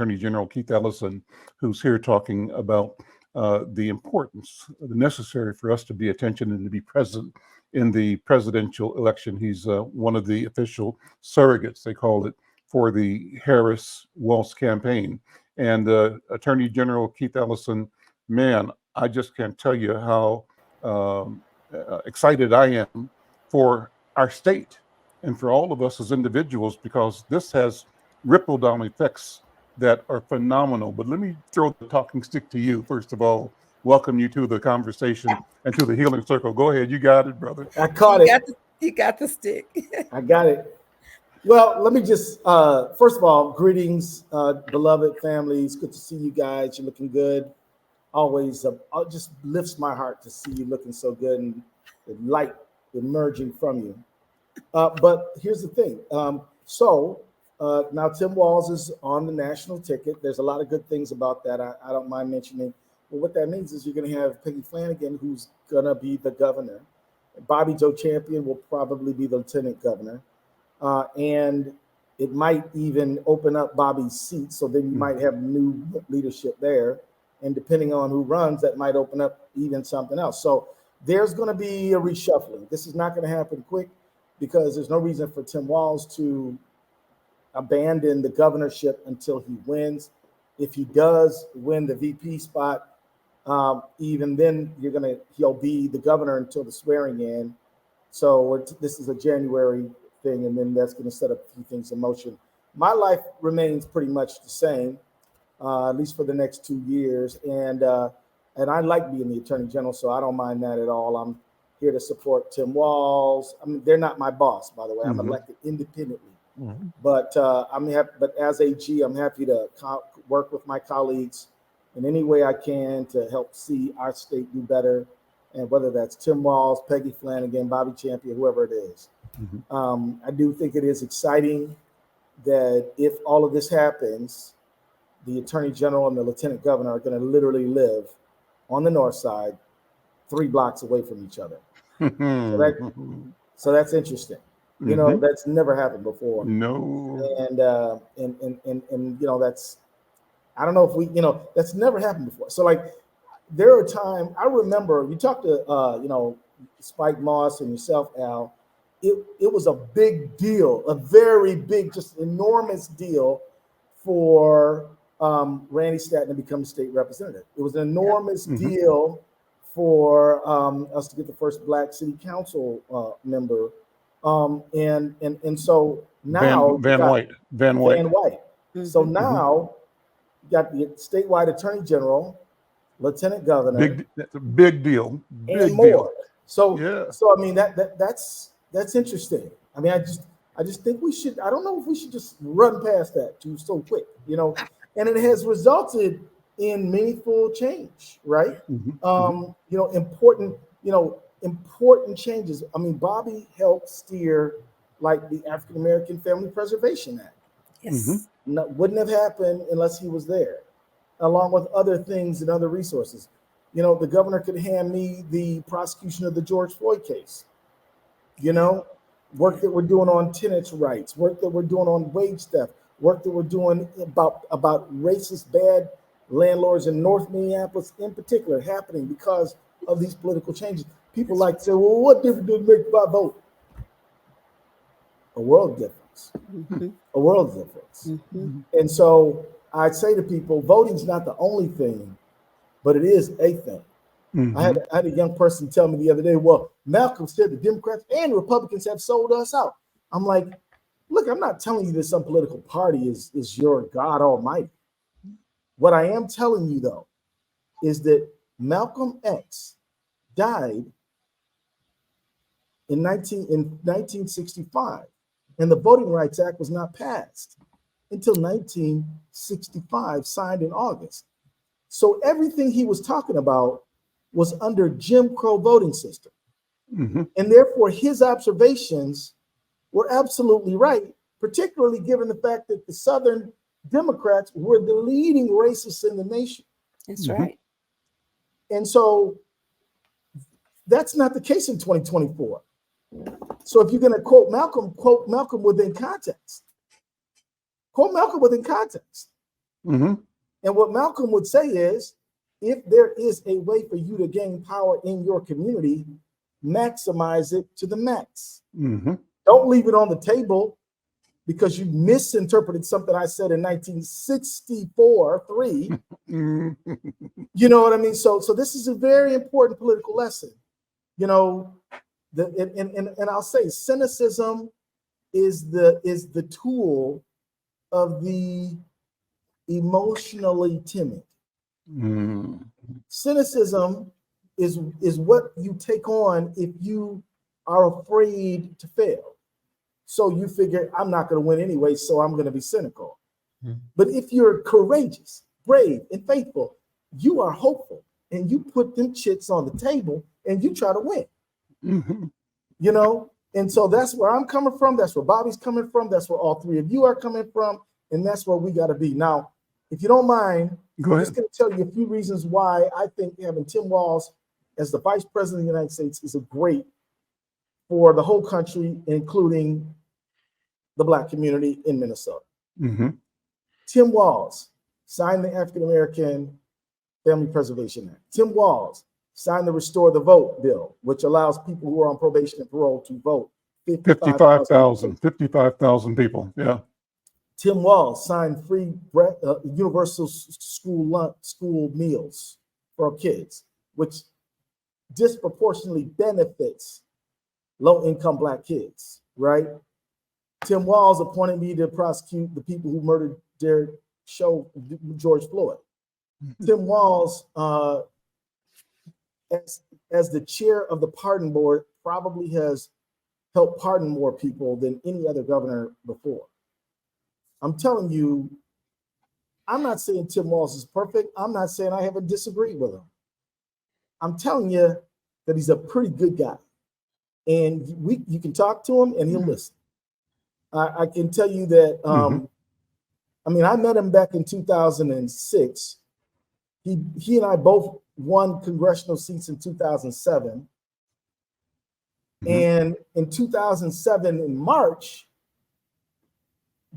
Attorney General Keith Ellison, who's here talking about the importance, the necessary for us to be attention and to be present in the presidential election. He's one of the official surrogates, they called it, for the Harris-Walz campaign. And Attorney General Keith Ellison, man, I just can't tell you how excited I am for our state and for all of us as individuals, because this has ripple down effects that are phenomenal. But let me throw the talking stick to you, first of all. Welcome you to the conversation and to the healing circle. Go ahead. You got it, brother. I caught it. You got the stick. I got it. Well, let me just, first of all, greetings, beloved family. It's good to see you guys. You're looking good. Always, it just lifts my heart to see you looking so good and the light emerging from you. But here's the thing. Now Tim Walz is on the national ticket. There's a lot of good things about that. I don't mind mentioning. But what that means is you're going to have Peggy Flanagan, who's going to be the governor. Bobby Joe Champion will probably be the lieutenant governor. And it might even open up Bobby's seat. So then you might have new leadership there. And depending on who runs, that might open up even something else. So there's going to be a reshuffling. This is not going to happen quick because there's no reason for Tim Walz to abandon the governorship until he wins. If he does win the VP spot, even then he'll be the governor until the swearing in. So this is a January thing, and then that's going to set up a few things in motion. My life remains pretty much the same, at least for the next 2 years. And I like being the attorney general, so I don't mind that at all. I'm here to support Tim Walz. I mean, they're not my boss, by the way. I'm elected independently. But but as AG, I'm happy to work with my colleagues in any way I can to help see our state do better. And whether that's Tim Walz, Peggy Flanagan, Bobby Champion, whoever it is. I do think it is exciting that if all of this happens, the attorney general and the lieutenant governor are going to literally live on the north side, 3 blocks away from each other. So that's interesting. You know, that's never happened before. No. And you know, that's, I don't know if we, you know, that's never happened before. So like, there are times, I remember you talked to, you know, Spike Moss and yourself, Al. It was a big deal, a very big, just enormous deal for Randy Stanton to become state representative. It was an enormous deal for us to get the first Black city council member. And so now Van White. So now you got the statewide attorney general, lieutenant governor. That's a big deal. And more. So I mean that's interesting. I mean, I just think we should. I don't know if we should just run past that so quick, you know. And it has resulted in meaningful change, right? You know, important changes. I mean, Bobby helped steer like the African American Family Preservation Act. Yes. Wouldn't have happened unless he was there, along with other things and other resources. You know, the governor could hand me the prosecution of the George Floyd case. You know, work that we're doing on tenants' rights, work that we're doing on wage theft, work that we're doing about racist bad landlords in North Minneapolis in particular happening because of these political changes. People like to say, well, what difference does it make by vote? A world difference. A world difference. And so I say to people, voting's not the only thing, but it is a thing. I had a young person tell me the other day, well, Malcolm said the Democrats and Republicans have sold us out. I'm like, look, I'm not telling you that some political party is your God Almighty. What I am telling you, though, is that Malcolm X died in 1965, and the Voting Rights Act was not passed until 1965, signed in August. So everything he was talking about was under Jim Crow voting system. And therefore his observations were absolutely right, particularly given the fact that the Southern Democrats were the leading racists in the nation. That's right. And so that's not the case in 2024. So if you're going to quote Malcolm within context. Quote Malcolm within context. Mm-hmm. And what Malcolm would say is, if there is a way for you to gain power in your community, maximize it to the max. Mm-hmm. Don't leave it on the table because you misinterpreted something I said in 1964, 3. You know what I mean? So this is a very important political lesson. You know, and I'll say cynicism is the tool of the emotionally timid. Mm-hmm. Cynicism is what you take on if you are afraid to fail. So you figure, I'm not going to win anyway, so I'm going to be cynical. Mm-hmm. But if you're courageous, brave, and faithful, you are hopeful, and you put them chits on the table, and you try to win. Mm-hmm. You know, and so that's where I'm coming from. That's where Bobby's coming from. That's where all three of you are coming from, and that's where we got to be. Now, if you don't mind, Go ahead. I'm just going to tell you a few reasons why I think having Tim Walz as the Vice President of the United States is a great for the whole country, including the Black community in Minnesota. Mm-hmm. Tim Walz signed the African American Family Preservation Act. Tim Walz signed the Restore the Vote bill, which allows people who are on probation and parole to vote. 55,000 people. Yeah. Tim Walz signed free universal school meals for kids, which disproportionately benefits low-income Black kids, right? Tim Walz appointed me to prosecute the people who murdered George Floyd. Mm-hmm. Tim Walz, as the chair of the pardon board, probably has helped pardon more people than any other governor before. I'm telling you, I'm not saying Tim Walz is perfect. I'm not saying I haven't disagreed with him. I'm telling you that he's a pretty good guy. And you can talk to him and he'll listen. I can tell you that, I mean, I met him back in 2006. He and I both won congressional seats in 2007. And in 2007, in March,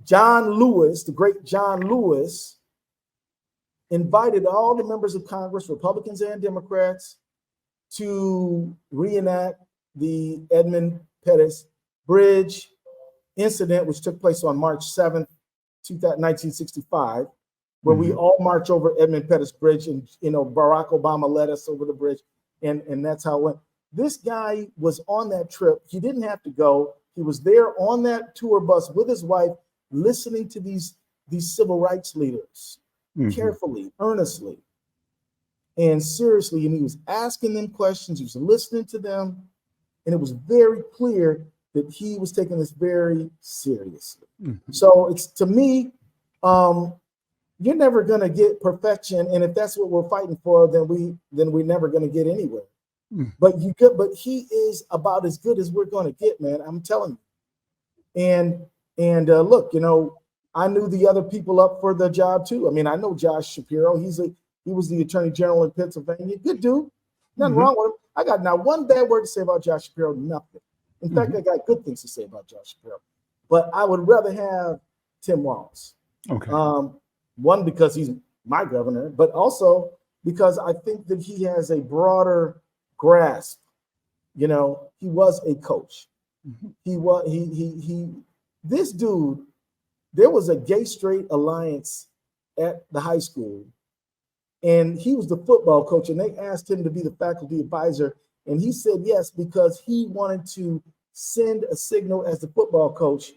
John Lewis, the great John Lewis, invited all the members of Congress, Republicans and Democrats, to reenact the Edmund Pettus Bridge incident, which took place on March 7th, 1965, where we all march over Edmund Pettus Bridge, and Barack Obama led us over the bridge, and that's how it went. This guy was on that trip. He didn't have to go. He was there on that tour bus with his wife, listening to these civil rights leaders carefully, earnestly, and seriously. And he was asking them questions. He was listening to them. And it was very clear that he was taking this very seriously. So it's, to me, you're never going to get perfection. And if that's what we're fighting for, then we're never going to get anywhere. But he is about as good as we're going to get, man. I'm telling you. And look, I knew the other people up for the job too. I mean, I know Josh Shapiro. He was the Attorney General in Pennsylvania. Good dude. Nothing wrong with him. I got not one bad word to say about Josh Shapiro. Nothing. In fact, I got good things to say about Josh Shapiro. But I would rather have Tim Walz. Okay. One, because he's my governor, but also because I think that he has a broader grasp. He was a coach. This dude, there was a gay-straight alliance at the high school, and he was the football coach, and they asked him to be the faculty advisor, and he said yes because he wanted to send a signal as the football coach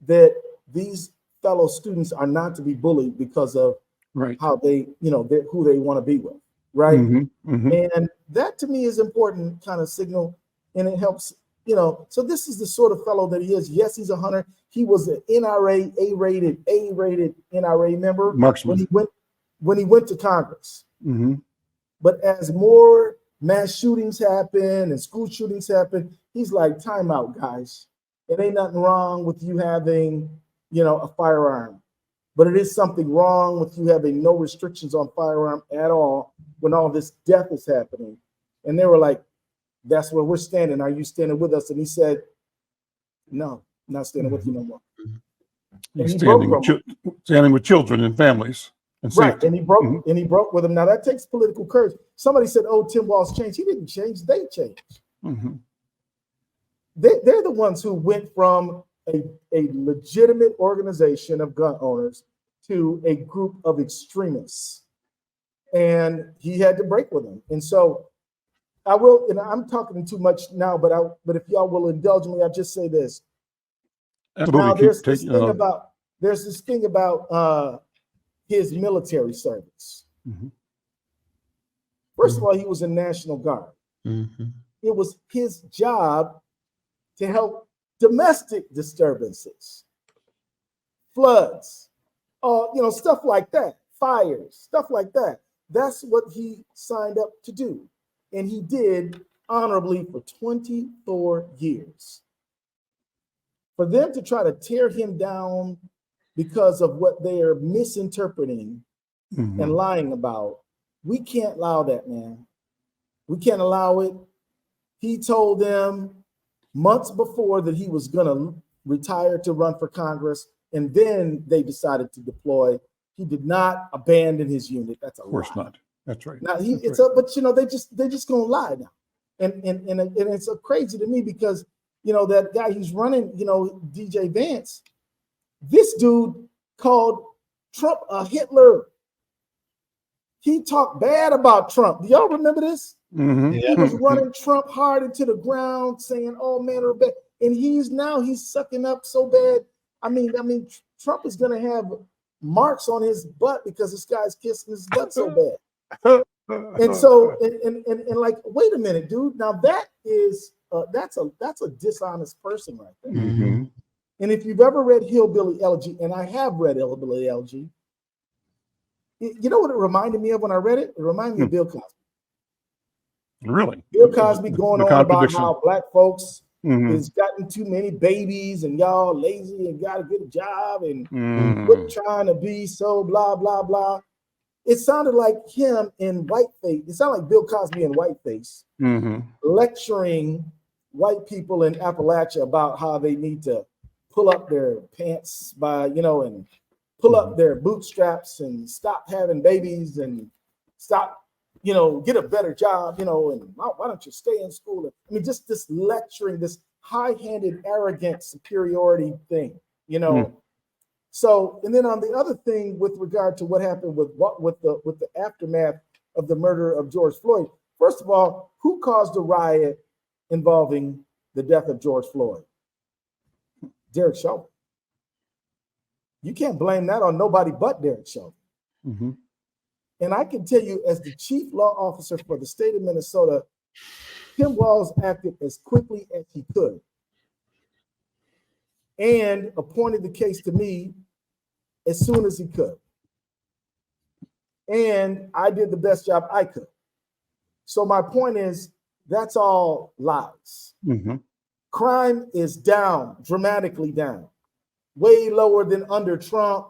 that these fellow students are not to be bullied because of how they, who they want to be with, right? And that to me is important kind of signal, and it helps. So this is the sort of fellow that he is. Yes, he's a hunter. He was an NRA, A-rated NRA member when he went to Congress. But as more mass shootings happen and school shootings happen, he's like, time out, guys. It ain't nothing wrong with you having, a firearm, but it is something wrong with you having no restrictions on firearm at all when all this death is happening. And they were like, that's where we're standing. Are you standing with us? And he said, no, I'm not standing with you no more. He's standing with children and families. and Right, safety. and he broke with him. Now that takes political courage. Somebody said, "Oh, Tim Walz changed." He didn't change; they changed. Mhm. They're the ones who went from a legitimate organization of gun owners to a group of extremists, and he had to break with them. And so I will, and I'm talking too much now, but if y'all will indulge me, I'll just say this. Absolutely. Now Keep there's taking, this thing about his military service. Mhm. First of all, he was in National Guard. Mhm. It was his job to help domestic disturbances, floods, stuff like that, fires, stuff like that. That's what he signed up to do. And he did honorably for 24 years. For them to try to tear him down because of what they are misinterpreting Mhm. and lying about, we can't allow that, man. We can't allow it. He told them months before that he was going to retire to run for Congress, and then they decided to deploy. He did not abandon his unit. That's a lie. Of course not. That's right. Now That's right. but they're just gonna lie now, and it's so crazy to me because that guy who's running, DJ Vance, this dude called Trump a Hitler. He talked bad about Trump. Do y'all remember this? Mhm. He was running Trump hard into the ground, saying all manner of bad, and he's sucking up so bad. I mean, Trump is gonna have marks on his butt because this guy's kissing his butt so bad. And so, and like, wait a minute, dude. Now that is that's a dishonest person right there. Mhm. And if you've ever read Hillbilly Elegy, and I have read Hillbilly Elegy, you know what it reminded me of when I read it? It reminded me of Bill Cosby. Really? Bill Cosby going The on about contradiction. how black folks Mhm. has gotten too many babies and y'all lazy and got to get a job and Mhm. quit trying to be so blah blah blah. It sounded like him in whiteface. It sounded like Bill Cosby in whiteface Mhm. lecturing white people in Appalachia about how they need to pull up their pants and pull up their bootstraps and stop having babies and stop, get a better job, and why don't you stay in school? I mean, just this lecturing, this high-handed, arrogant superiority thing, So, and then on the other thing with regard to what happened with the aftermath of the murder of George Floyd. First of all, who caused the riot involving the death of George Floyd? Derek Chauvin. You can't blame that on nobody but Derek Chauvin. Mhm. And I can tell you, as the chief law officer for the state of Minnesota, Tim Walz acted as quickly as he could and appointed the case to me as soon as he could. And I did the best job I could. So my point is, that's all lies. Mhm. Crime is down, dramatically down, way lower than under Trump.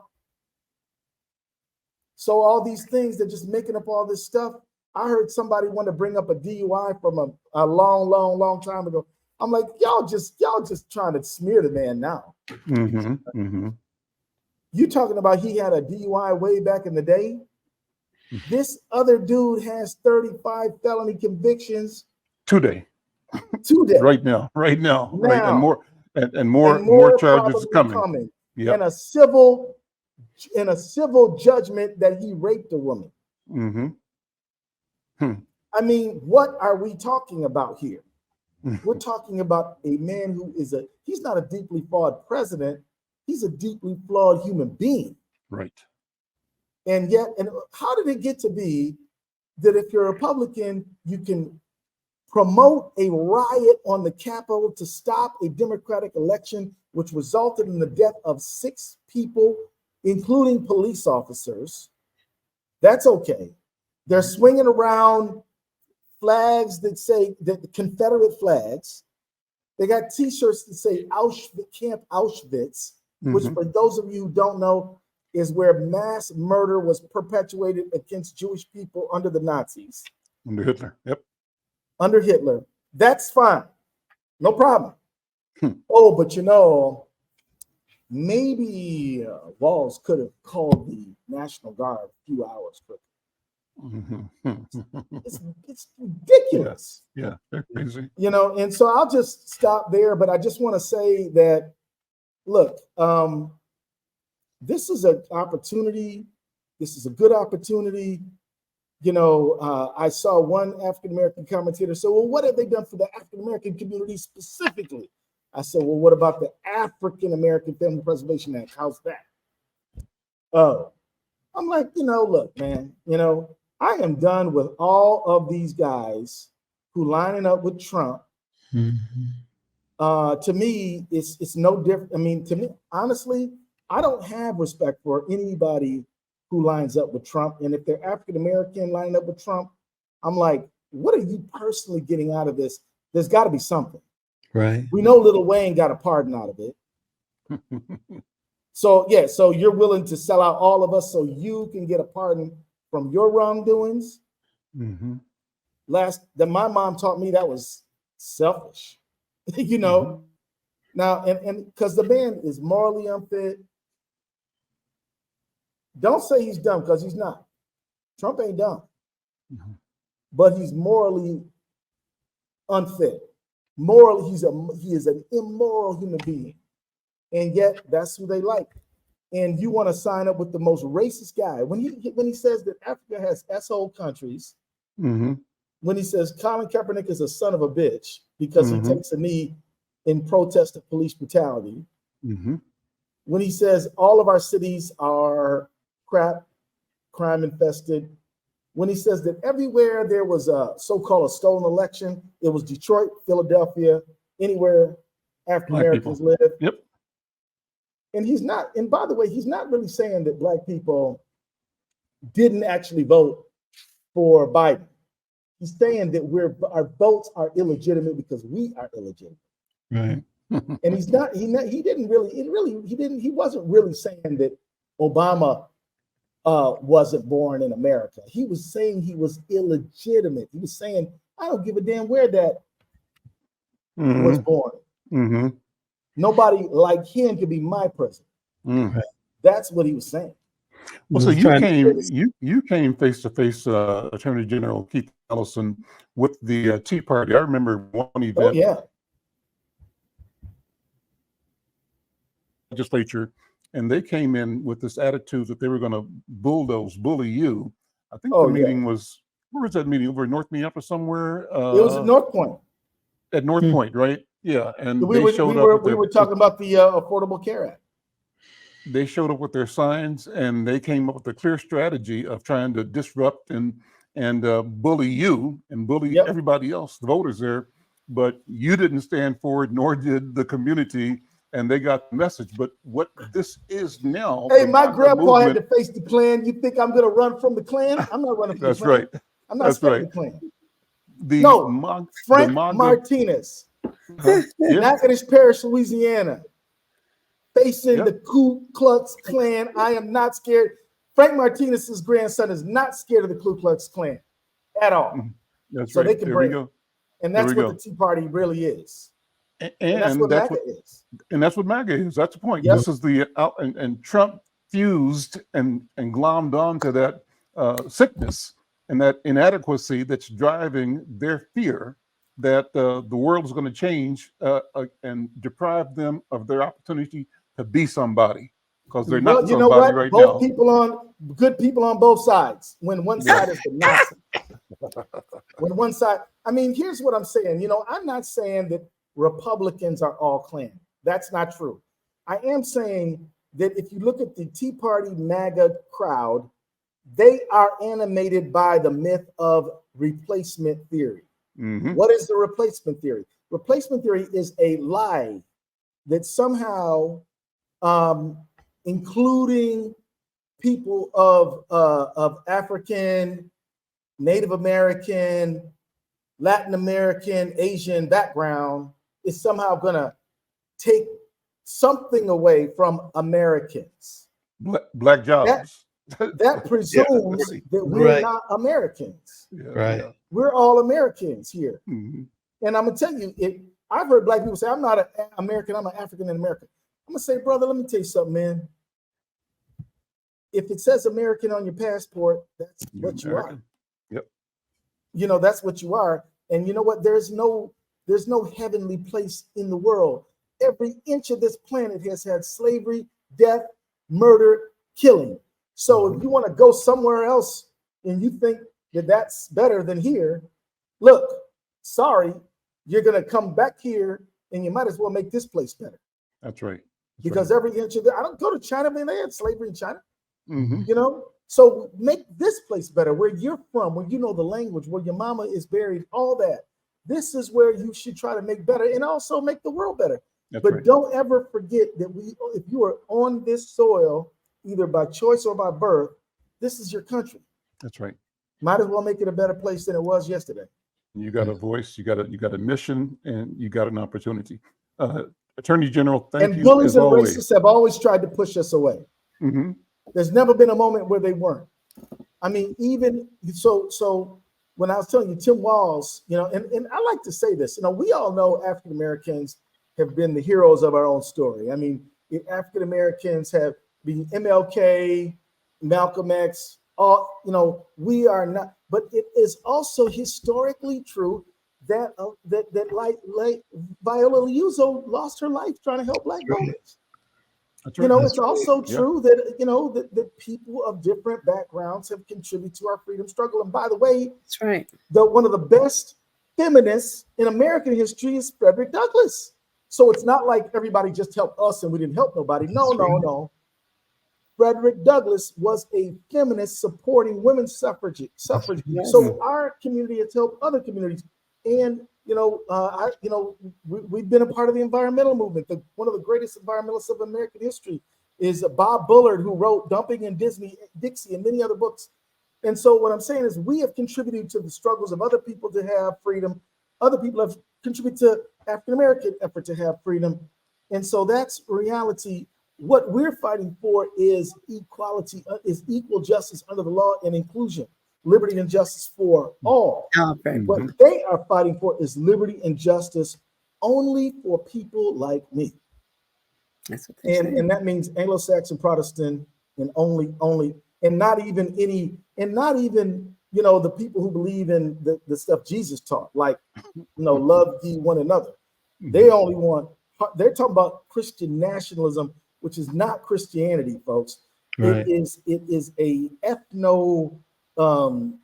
So all these things, they're just making up all this stuff. I heard somebody want to bring up a DUI from a long time ago. I'm like, y'all just trying to smear the man now. Mhm. Mhm. You talking about he had a DUI way back in the day? This other dude has 35 felony convictions Today. today. Right now. Right, and Now. more charges probably coming. Yep. And a civil judgment that he raped a woman. Mhm. I mean, what are we talking about here? We're talking about a man who he's not a deeply flawed president. He's a deeply flawed human being. Right. And yet, and how did it get to be that if you're a Republican, you can promote a riot on the Capitol to stop a Democratic election, which resulted in the death of 6 people, including police officers? That's okay. They're swinging around flags that say that the Confederate flags. They got T-shirts that say Camp Auschwitz, which, for those of you who don't know, is where mass murder was perpetuated against Jewish people under the Nazis. Under Hitler. Yep. Under Hitler. That's fine. No problem. Oh, but maybe Walz could have called the National Guard a few hours quicker. It's ridiculous. Yeah, they're crazy. You know, and so I'll just stop there. But I just want to say that, look, this is an opportunity. This is a good opportunity. You know, I saw one African-American commentator say, well, what have they done for the African-American community specifically? I said, well, what about the African-American Family Preservation Act? How's that? Oh, I'm like, you know, look, man, you know, I am done with all of these guys who lining up with Trump. To me, it's no different. I mean, to me, honestly, I don't have respect for anybody who lines up with Trump. And if they're African-American lining up with Trump, I'm like, what are you personally getting out of this? There's got to be something. Right. We know Lil Wayne got a pardon out of it. So, yeah, so you're willing to sell out all of us so you can get a pardon from your wrongdoings? My mom taught me that was selfish, you know? Now, and because the man is morally unfit. Don't say he's dumb, because he's not. Trump ain't dumb. But he's morally unfit. Morally, he is an immoral human being. And yet that's who they like. And you want to sign up with the most racist guy. When he says that Africa has asshole countries, when he says Colin Kaepernick is a son of a bitch because he takes a knee in protest of police brutality, when he says all of our cities are crap, crime infested, when he says that everywhere there was a so-called a stolen election, it was Detroit, Philadelphia, anywhere African Americans live. Yep. And he's not, and by the way, he's not really saying that Black people didn't actually vote for Biden. He's saying that our votes are illegitimate because we are illegitimate. Right. And he wasn't really saying that Obama wasn't born in America. He was saying he was illegitimate. He was saying, I don't give a damn where that was born. Nobody like him could be my president. That's what he was saying. Well, so you came face to face, Attorney General Keith Ellison, with the Tea Party. I remember one event. Oh yeah. Legislature, and they came in with this attitude that they were going to bully you. I think the meeting was, where was that meeting? Over in North Minneapolis somewhere? It was at North Point. At North Point, right? Yeah, and we were talking about the Affordable Care Act. They showed up with their signs, and they came up with a clear strategy of trying to disrupt and bully you and bully everybody else, the voters there. But you didn't stand for it, nor did the community, and they got the message. But what this is now, hey, my grandpa had to face the Klan. You think I'm going to run from the Klan? I'm not running from the Klan. Right. I'm not scared of the Klan. Frank Martinez, Natchitoches Parish, Louisiana, facing the Ku Klux Klan. I am not scared. Frank Martinez's grandson is not scared of the Ku Klux Klan at all. That's right. They can bring it. And that's what the Tea Party really is. And that's what MAGA is. And that's what MAGA is. That's the point. This is and Trump fused and glommed onto that sickness and that inadequacy that's driving their fear that the world is going to change and deprive them of their opportunity to be somebody, because they're not somebody right now. Good people on both sides. When one side is the Nazi. When one side, I mean, here's what I'm saying. You know, I'm not saying that Republicans are all Klan. That's not true. I am saying that if you look at the Tea Party MAGA crowd, they are animated by the myth of replacement theory. What is the replacement theory? Replacement theory is a lie that somehow, including people of African, Native American, Latin American, Asian background, is somehow going to take something away from Americans. Black jobs. That presumes that we're not Americans. We're all Americans here. And I'm going to tell you, I've heard Black people say, I'm not an American, I'm an African American. I'm gonna say, brother, let me tell you something, man. If it says American on your passport, that's You're what you are. American. Yep. You know, that's what you are. And you know what? There's no heavenly place in the world. Every inch of this planet has had slavery, death, murder, killing. So if you want to go somewhere else and you think that that's better than here, look, sorry, you're going to come back here and you might as well make this place better. That's right. Because every inch of I don't go to China, man, they had slavery in China. Mm-hmm. You know, so make this place better, where you're from, where you know the language, where your mama is buried, all that. This is where you should try to make better and also make the world better. But don't ever forget that if you are on this soil, either by choice or by birth, this is your country. That's right. Might as well make it a better place than it was yesterday. You got a voice, you got a mission, and you got an opportunity. Attorney General, thank you. And bullies and always. racists have always tried to push us away. Mm-hmm. There's never been a moment where they weren't. I mean, even so when I was telling you, Tim Walz, you know, and I like to say this, you know, we all know African Americans have been the heroes of our own story. I mean, African Americans have been MLK, Malcolm X, all, you know, we are not, but it is also historically true that like Viola Liuzzo lost her life trying to help Black voters. That's right. You know, it's also true that, you know, that people of different backgrounds have contributed to our freedom struggle. And by the way, That's right. One of the best feminists in American history is Frederick Douglass. So it's not like everybody just helped us and we didn't help nobody. No. Frederick Douglass was a feminist supporting women's suffrage. Yes. So our community has helped other communities. And we've been a part of the environmental movement. One of the greatest environmentalists of American history is Bob Bullard, who wrote Dumping in Dixie and many other books. And so what I'm saying is we have contributed to the struggles of other people to have freedom. Other people have contributed to African-American effort to have freedom. And so that's reality. What we're fighting for is equality, is equal justice under the law and inclusion, liberty and justice for all. What they are fighting for is liberty and justice only for people like me. That's what they're saying. And that means Anglo-Saxon Protestant and only, and not even you know, the people who believe in the stuff Jesus taught, like, you know, love ye one another. They're talking about Christian nationalism, which is not Christianity, folks. Right. It is a ethno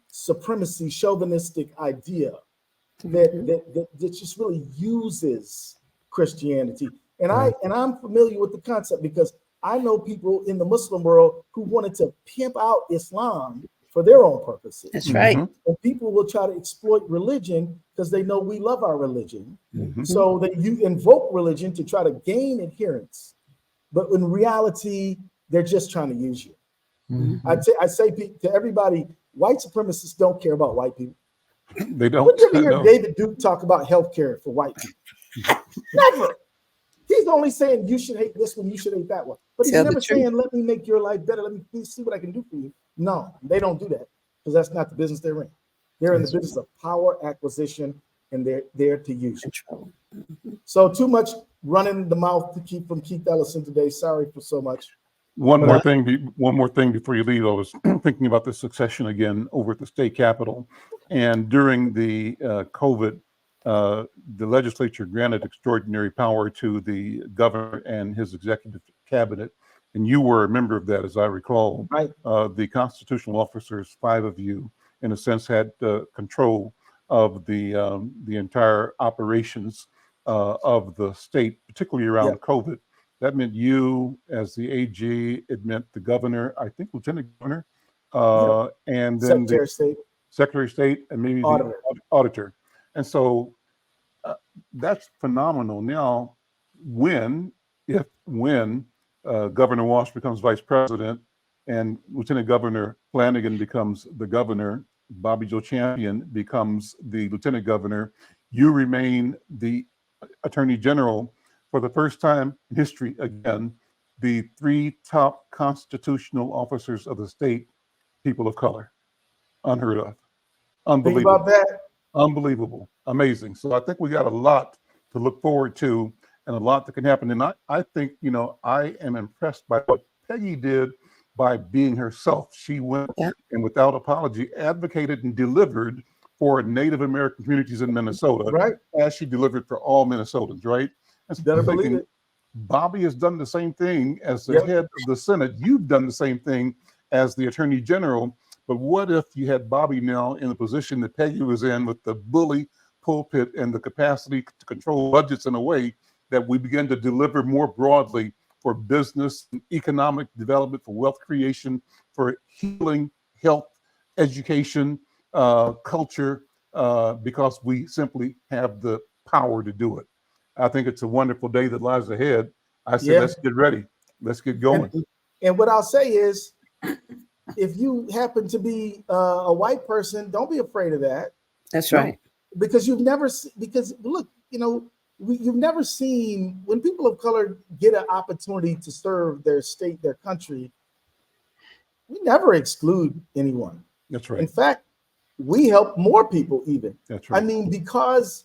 supremacy chauvinistic idea that just really uses Christianity. And I'm familiar with the concept because I know people in the Muslim world who wanted to pimp out Islam for their own purposes. That's right. And people will try to exploit religion because they know we love our religion. So that you invoke religion to try to gain adherence. But in reality, they're just trying to use you. I say to everybody, white supremacists don't care about white people. They don't. Would you ever hear David Duke talk about healthcare for white people? Never. He's only saying you should hate this one, you should hate that one. But he's never saying, let me make your life better. Let me see what I can do for you. No, they don't do that because that's not the business they're in. They're in the business of power acquisition, and they're there to use you. So too much running the mouth to keep from Keith Ellison today. Sorry for so much. One more thing before you leave. I was thinking about the succession again over at the state capitol, and during the COVID, the legislature granted extraordinary power to the governor and his executive cabinet, and you were a member of that, as I recall. Right. The constitutional officers, 5 of you, in a sense, had control of the entire operations of the state, particularly around COVID. That meant you as the AG. It meant the governor, I think, lieutenant governor, and then Secretary of State, and maybe the auditor. And so that's phenomenal. Now, when Governor Walsh becomes vice president and Lieutenant Governor Flanagan becomes the governor, Bobby Joe Champion becomes the lieutenant governor, you remain the attorney general. For the first time in history, again, the 3 top constitutional officers of the state, people of color. Unheard of. Unbelievable. Think about that. Unbelievable. Amazing. So I think we got a lot to look forward to and a lot that can happen. And I think, I am impressed by what Peggy did by being herself. She went and without apology advocated and delivered for Native American communities in Minnesota, right? As she delivered for all Minnesotans, right? And so Better believe it. Bobby has done the same thing as the head of the Senate. You've done the same thing as the Attorney General. But what if you had Bobby now in the position that Peggy was in, with the bully pulpit and the capacity to control budgets in a way that we begin to deliver more broadly for business, economic development, for wealth creation, for healing, health, education, culture, because we simply have the power to do it. I think it's a wonderful day that lies ahead. I say, let's get ready. Let's get going. And what I'll say is, if you happen to be a white person, don't be afraid of that. That's right. Because you've never, because look, you've never seen, when people of color get an opportunity to serve their state, their country, we never exclude anyone. That's right. In fact, we help more people even. That's right. I mean, because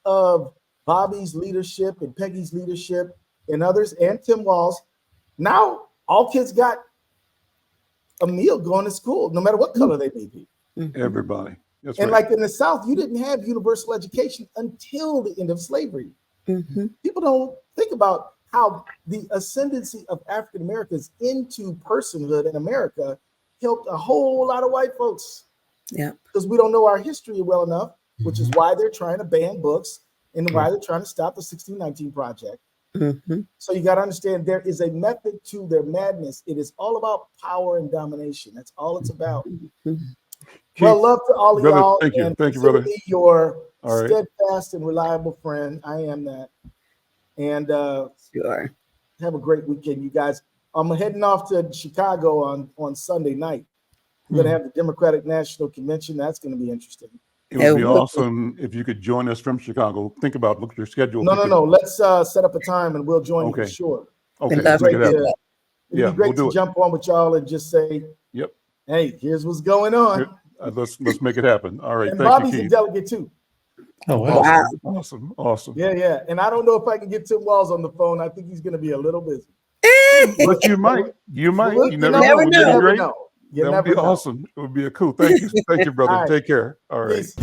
of Bobby's leadership and Peggy's leadership and others, and Tim Walz, now all kids got a meal going to school, no matter what color they may be. Everybody. That's and right. like in the South, you didn't have universal education until the end of slavery. People don't think about how the ascendancy of African Americans into personhood in America helped a whole lot of white folks. Yeah. Because we don't know our history well enough, which is why they're trying to ban books and why they're trying to stop the 1619 Project. So you got to understand, there is a method to their madness. It is all about power and domination. That's all it's about. Well, love to all of y'all. Thank you. And thank you, brother. Be your all right. steadfast and reliable friend. I am that. And Sure. Have a great weekend, you guys. I'm heading off to Chicago on Sunday night. We're going to have the Democratic National Convention. That's going to be interesting. It would be awesome if you could join us from Chicago. Look at your schedule. No. Let's set up a time and we'll join you for sure. Okay. It'd be great to we'll jump on with y'all and just say, hey, here's what's going on. Let's make it happen. All right. And Thank Bobby's you, a Keith. delegate too. Oh, wow. Awesome. Yeah. And I don't know if I can get Tim Walz on the phone. I think he's going to be a little busy. But you might. You never know. You never That know. would be awesome. It would be a cool. Thank you. Thank you, brother. All right. Take care. All right. Peace.